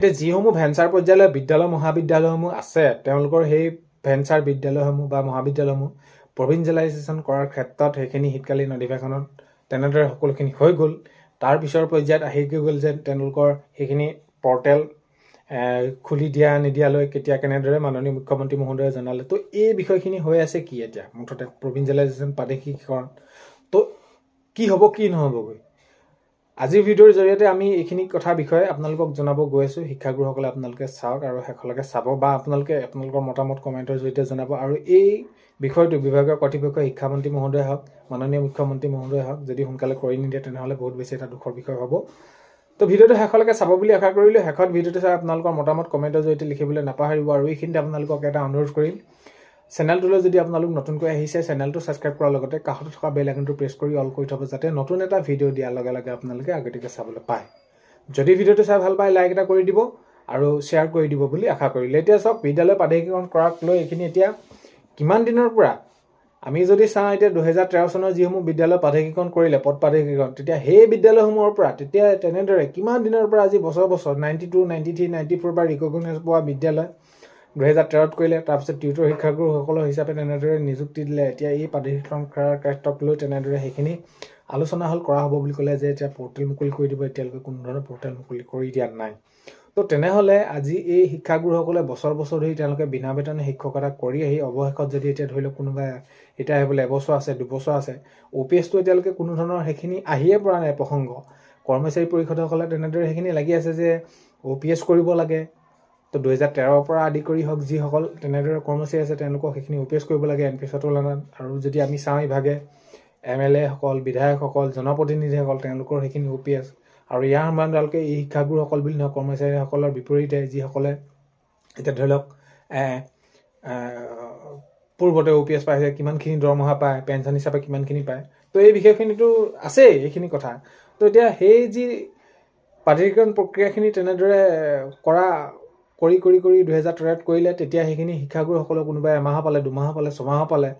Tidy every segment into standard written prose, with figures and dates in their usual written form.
এতিয়া যিসমূহ ভেঞ্চাৰ পৰ্যায়ৰ বিদ্যালয় মহাবিদ্যালয়সমূহ আছে তেওঁলোকৰ সেই ভেঞ্চাৰ বিদ্যালয়সমূহ বা মহাবিদ্যালয়সমূহ প্ৰভিঞ্চিয়েলাইজেশ্যন কৰাৰ ক্ষেত্ৰত সেইখিনি শীতকালীন অধিৱেশনত তেনেদৰে সকলোখিনি হৈ গ'ল। তাৰ পিছৰ পৰ্যায়ত আহি গ'ল যে তেওঁলোকৰ সেইখিনি পৰ্টেল খুলি দিয়া নিদিয়ালৈ কেতিয়া কেনেদৰে মাননীয় মুখ্যমন্ত্ৰী মহোদয়ে জনালে। তো এই বিষয়খিনি হৈ আছে কি এতিয়া মুঠতে প্ৰভিঞ্চিয়েলাইজেশ্যন প্ৰাদেশিকীকৰণ তো কি হ'ব কি নহ'বগৈ। আজিৰ ভিডিঅ'ৰ জৰিয়তে আমি এইখিনি কথা বিষয়ে আপোনালোকক জনাব গৈ আছোঁ। শিক্ষাগুৰুসকলে আপোনালোকে চাওক আৰু শেষলৈকে চাব বা আপোনালোকৰ মতামত কমেণ্টৰ জৰিয়তে জনাব। আৰু এই বিষয়টো বিভাগীয় কৰ্তৃপক্ষ শিক্ষামন্ত্ৰী মহোদয় হওক মাননীয় মুখ্যমন্ত্ৰী মহোদয় হওক যদি সোনকালে কৰি নিদিয়ে তেনেহ'লে বহুত বেছি এটা দুখৰ বিষয় হ'ব। তো ভিডিঅ'টো শেষলৈকে চাব বুলি আশা কৰিলোঁ। শেষত ভিডিঅ'টো চাই আপোনালোকৰ মতামত কমেণ্টৰ জৰিয়তে লিখিবলৈ নাপাহৰিব। আৰু এইখিনিতে আপোনালোকক এটা অনুৰোধ কৰিম, চেনেলটোলৈ যদি আপোনালোক নতুনকৈ আহিছে চেনেলটো ছাবস্ক্ৰাইব কৰাৰ লগতে কাষত থকা বেল আইকনটো প্ৰেছ কৰি অল কৰি থ'ব যাতে নতুন এটা ভিডিঅ' দিয়াৰ লগে লগে আপোনালোকে আগতীয়াকৈ চাবলৈ পায়। যদি ভিডিঅ'টো চাই ভাল পায় লাইক এটা কৰি দিব আৰু শ্বেয়াৰ কৰি দিব বুলি আশা কৰিলোঁ। এতিয়া চাওক বিদ্যালয় প্ৰাদেশিকৰণ কৰাক লৈ এইখিনি এতিয়া কিমান দিনৰ পৰা আমি যদি চাওঁ এতিয়া 2013 চনৰ যিসমূহ বিদ্যালয় প্ৰাদেশিকৰণ কৰিলে পদ প্ৰাদেশিকৰণ তেতিয়া সেই বিদ্যালয়সমূহৰ পৰা তেতিয়া তেনেদৰে কিমান দিনৰ পৰা আজি বছৰ 92, 93, 94 বা ৰিকগনাইজ পোৱা বিদ্যালয় 2013ত কৰিলে। তাৰপিছত টিউটৰ শিক্ষাগুৰুসকলৰ হিচাপে তেনেদৰে নিযুক্তি দিলে। এতিয়া এই প্ৰাদেশিকৰণ কৰাৰ ক্ষেত্ৰক লৈ তেনেদৰে সেইখিনি আলোচনা কৰা হ'ব বুলি ক'লে যে এতিয়া পৰ্টেল মুকলি কৰি দিব। এতিয়ালৈকে কোনো ধৰণৰ পৰ্টেল মুকলি কৰি দিয়া নাই। তো তেনেহ'লে আজি এই শিক্ষাগুৰুসকলে বছৰ ধৰি তেওঁলোকে বিনা বেতনে শিক্ষকতা কৰি আহি অৱশেষত যদি এতিয়া ধৰি লওক কোনোবাই এতিয়া আহিবলৈ এবছৰ আছে 2 বছৰ আছে OPSটো এতিয়ালৈকে কোনো ধৰণৰ সেইখিনি আহিয়ে পৰা নাই প্ৰসংগ। কৰ্মচাৰী পৰিষদসকলে তেনেদৰে সেইখিনি লাগি আছে যে OPS কৰিব লাগে। তো 2013ৰ পৰা আদি কৰি হওক যিসকল তেনেদৰে কৰ্মচাৰী আছে তেওঁলোকক সেইখিনি OPS কৰিব লাগে NPSৰ তুলনাত। আৰু যদি আমি চাওঁ ইভাগে MLA সকল বিধায়কসকল জনপ্ৰতিনিধিসকল তেওঁলোকৰ সেইখিনি OPS। আৰু ইয়াৰ সমান তেওঁলোকে এই শিক্ষাগুৰুসকল বুলি নহয় কৰ্মচাৰীসকলৰ বিপৰীতে যিসকলে এতিয়া ধৰি লওক পূৰ্বতে OPS পাইছে কিমানখিনি দৰমহা পায় পেঞ্চন হিচাপে কিমানখিনি পায়। তো এই বিষয়খিনিতো আছেই এইখিনি কথা। তো এতিয়া সেই যি প্ৰাদেশিকৰণ প্ৰক্ৰিয়াখিনি তেনেদৰে কৰি 2013ত কৰিলে তেতিয়া সেইখিনি শিক্ষাগুৰুসকলক কোনোবাই এমাহ পালে 2 মাহ পালে 6 মাহ পালে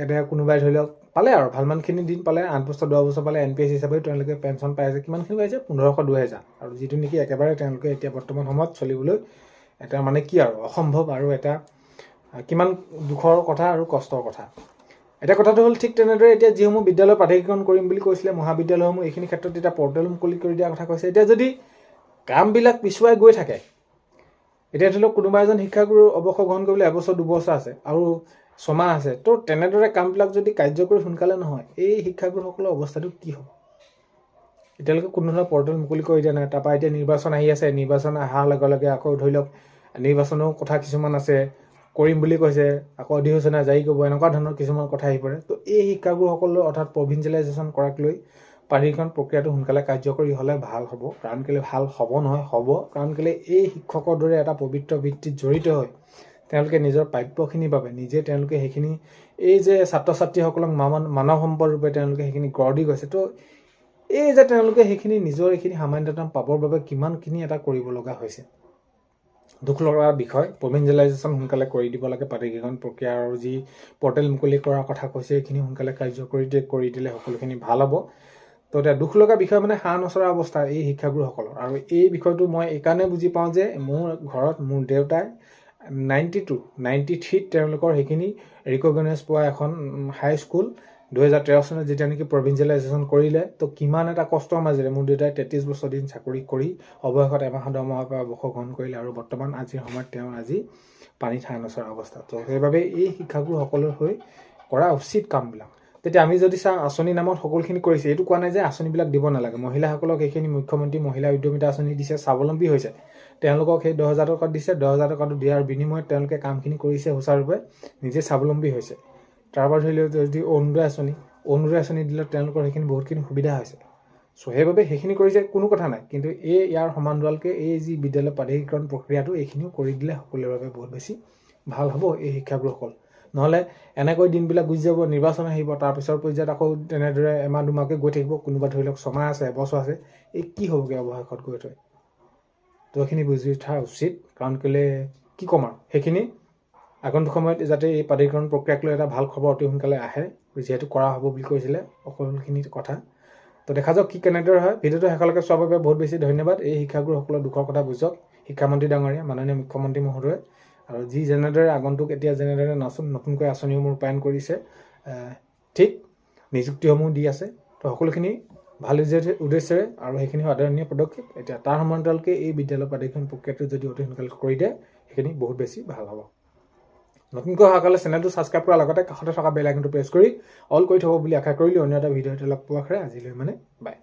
এতিয়া কোনোবাই ধৰি লওক পালে আৰু ভালমানখিনি দিন পালে 8 বছৰ 10 বছৰ পালে NPS হিচাপেও তেওঁলোকে পেঞ্চন পাই আছে। কিমানখিনি পাইছে 1500 2000 আৰু যিটো নেকি একেবাৰে তেওঁলোকে এতিয়া বৰ্তমান সময়ত চলিবলৈ এটা মানে কি আৰু অসম্ভৱ আৰু এটা কিমান দুখৰ কথা আৰু কষ্টৰ কথা। এতিয়া কথাটো হ'ল ঠিক তেনেদৰে এতিয়া যিসমূহ বিদ্যালয় প্ৰাদেশিকৰণ কৰিম বুলি কৈছিলে মহাবিদ্যালয়সমূহ এইখিনি ক্ষেত্ৰত এতিয়া পৰ্টেল মুকলি কৰি দিয়াৰ কথা কৈছে। এতিয়া যদি কামবিলাক পিছুৱাই গৈ থাকে এতিয়া ধৰি লওক কোনোবা এজন শিক্ষাগুৰু অৱসৰ গ্ৰহণ কৰিবলৈ এবছৰ 2 বছৰ আছে আৰু 6 মাহ আছে। তো তেনেদৰে কামবিলাক যদি কাৰ্যকৰী সোনকালে নহয় এই শিক্ষাগুৰুসকলৰ অৱস্থাটো কি হ'ব। এতিয়ালৈকে কোনো ধৰণৰ পৰ্টেল মুকলি কৰি দিয়া নাই। তাৰপৰা এতিয়া নিৰ্বাচন আহি আছে। নিৰ্বাচন অহাৰ লগে লগে আকৌ ধৰি লওক নিৰ্বাচনৰ কথা কিছুমান আছে কৰিম বুলি কৈছে আকৌ অধিসূচনা জাৰি কৰিব এনেকুৱা ধৰণৰ কিছুমান কথা আহি পৰে। তো এই শিক্ষাগুৰুসকলৰ অৰ্থাৎ প্ৰভিঞ্চিয়েলাইজেশ্যন কৰাক লৈ প্ৰাদেশিকৰণ প্ৰক্ৰিয়াটো সোনকালে কাৰ্যকৰী হ'লে ভাল হ'ব। কাৰণ কেলৈ ভাল হ'ব নহয় হ'ব কাৰণ কেলৈ এই শিক্ষকৰ দৰে এটা পবিত্ৰ বৃত্তিত জড়িত হৈ তেওঁলোকে নিজৰ প্ৰাপ্যখিনিৰ বাবে নিজে তেওঁলোকে সেইখিনি এই যে ছাত্ৰ ছাত্ৰীসকলক মানৱ সম্পদ ৰূপে তেওঁলোকে সেইখিনি গঢ় দি গৈছে। তো এই যে তেওঁলোকে সেইখিনি নিজৰ এইখিনি সামান্যতম পাবৰ বাবে কিমানখিনি এটা কৰিব লগা হৈছে দুখ লগা বিষয়। প্ৰভিঞ্চিয়েলাইজেশ্যন সোনকালে কৰি দিব লাগে প্ৰাদেশিকৰণ প্ৰক্ৰিয়া আৰু যি পৰ্টেল মুকলি কৰাৰ কথা কৈছে এইখিনি সোনকালে কাৰ্যকৰী কৰি দিলে সকলোখিনি ভাল হ'ব। তো এতিয়া দুখ লগা বিষয় মানে হাঁহ নচৰা অৱস্থা এই শিক্ষাগুৰুসকলৰ। আৰু এই বিষয়টো মই এইকাৰণে বুজি পাওঁ যে মোৰ ঘৰত মোৰ দেউতাই 93ত তেওঁলোকৰ সেইখিনি ৰিকগনাইজ পোৱা এখন হাইস্কুল 2013 চনত যেতিয়া নেকি প্ৰভিঞ্চিয়েলাইজেশ্যন কৰিলে। তো কিমান এটা কষ্টৰ মাজেৰে মোৰ দেউতাই 33 বছৰ দিন চাকৰি কৰি অৱশেষত এমাহ দৰমহাৰ পৰা অৱসৰ গ্ৰহণ কৰিলে আৰু বৰ্তমান আজিৰ সময়ত তেওঁ আজি পানীত হাঁহ নচৰা অৱস্থা। তো সেইবাবে এই শিক্ষাগুৰুসকলৰ হৈ কৰা উচিত কামবিলাক। তেতিয়া আমি যদি চাওঁ আঁচনি নামত সকলোখিনি কৰিছে। এইটো কোৱা নাই যে আঁচনিবিলাক দিব নালাগে। মহিলাসকলক সেইখিনি মুখ্যমন্ত্ৰী মহিলা উদ্যমিতা আঁচনি দিছে স্বাৱলম্বী হৈছে। তেওঁলোকক সেই 10,000 টকা দিছে 10,000 টকাটো দিয়াৰ বিনিময়ত তেওঁলোকে কামখিনি কৰিছে সুচাৰুৰূপে নিজে স্বাৱলম্বী হৈছে। তাৰপৰা ধৰি লওক যদি অৰুণোদয় আঁচনি দিলে তেওঁলোকৰ সেইখিনি বহুতখিনি সুবিধা হৈছে। চ' সেইবাবে সেইখিনি কৰিছে কোনো কথা নাই। কিন্তু ইয়াৰ সমান্তৰালকৈ এই যি বিদ্যালয় প্ৰাদেশিকৰণ প্ৰক্ৰিয়াটো এইখিনিও কৰি দিলে সকলোৰে বাবে বহুত বেছি ভাল হ'ব এই শিক্ষাগুৰুসকল। নহ'লে এনেকৈ দিনবিলাক গুচি যাব নিৰ্বাচন আহিব তাৰপিছৰ পৰ্যায়ত আকৌ তেনেদৰে এমাহ 2 মাহকৈ গৈ থাকিব। কোনোবা ধৰি লওক 6 মাহ আছে এবছৰ আছে এই কি হ'বগৈ অৱশেষত গৈ থৈ। তো এইখিনি বুজি উঠা উচিত কাৰণ কেলৈ কি ক'ম আৰু সেইখিনি আগন্তুক সময়ত যাতে এই প্ৰাদেশিকৰণ প্ৰক্ৰিয়াক লৈ এটা ভাল খবৰ অতি সোনকালে আহে যিহেতু কৰা হ'ব বুলি কৈছিলে সকলোখিনি কথা। তো দেখা যাওক কি কেনেদৰে হয়। ভিডিঅ'টো শেষলৈকে চোৱাৰ বাবে বহুত বেছি ধন্যবাদ। এই শিক্ষাগুৰুসকলৰ দুখৰ কথা বুজক শিক্ষামন্ত্ৰী ডাঙৰীয়া, মাননীয় মুখ্যমন্ত্ৰী মহোদয়, আৰু যি যেনেদৰে আগন্তুক এতিয়া যেনেদৰে নতুনকৈ আঁচনিসমূহ ৰূপায়ণ কৰিছে, ঠিক নিযুক্তিসমূহ দি আছে, তো সকলোখিনি ভাল উদ্দেশ্যেৰে আৰু সেইখিনি আদৰণীয় পদক্ষেপ। এতিয়া তাৰ সমান্তৰালকে এই বিদ্যালয় প্ৰাধিকৰণ প্ৰক্ৰিয়াটো যদি অতি সোনকালে কৰি দিয়ে সেইখিনি বহুত বেছি ভাল হ'ব। নতুনকৈ অহাকালে চেনেলটো ছাবস্ক্ৰাইব কৰাৰ লগতে কাষতে থকা বেল আইকনটো প্ৰেছ কৰি অল কৰি থ'ব বুলি আশা কৰিলোঁ। অন্য এটা ভিডিঅ'তে লগ পোৱাৰ আজিলৈ বাই।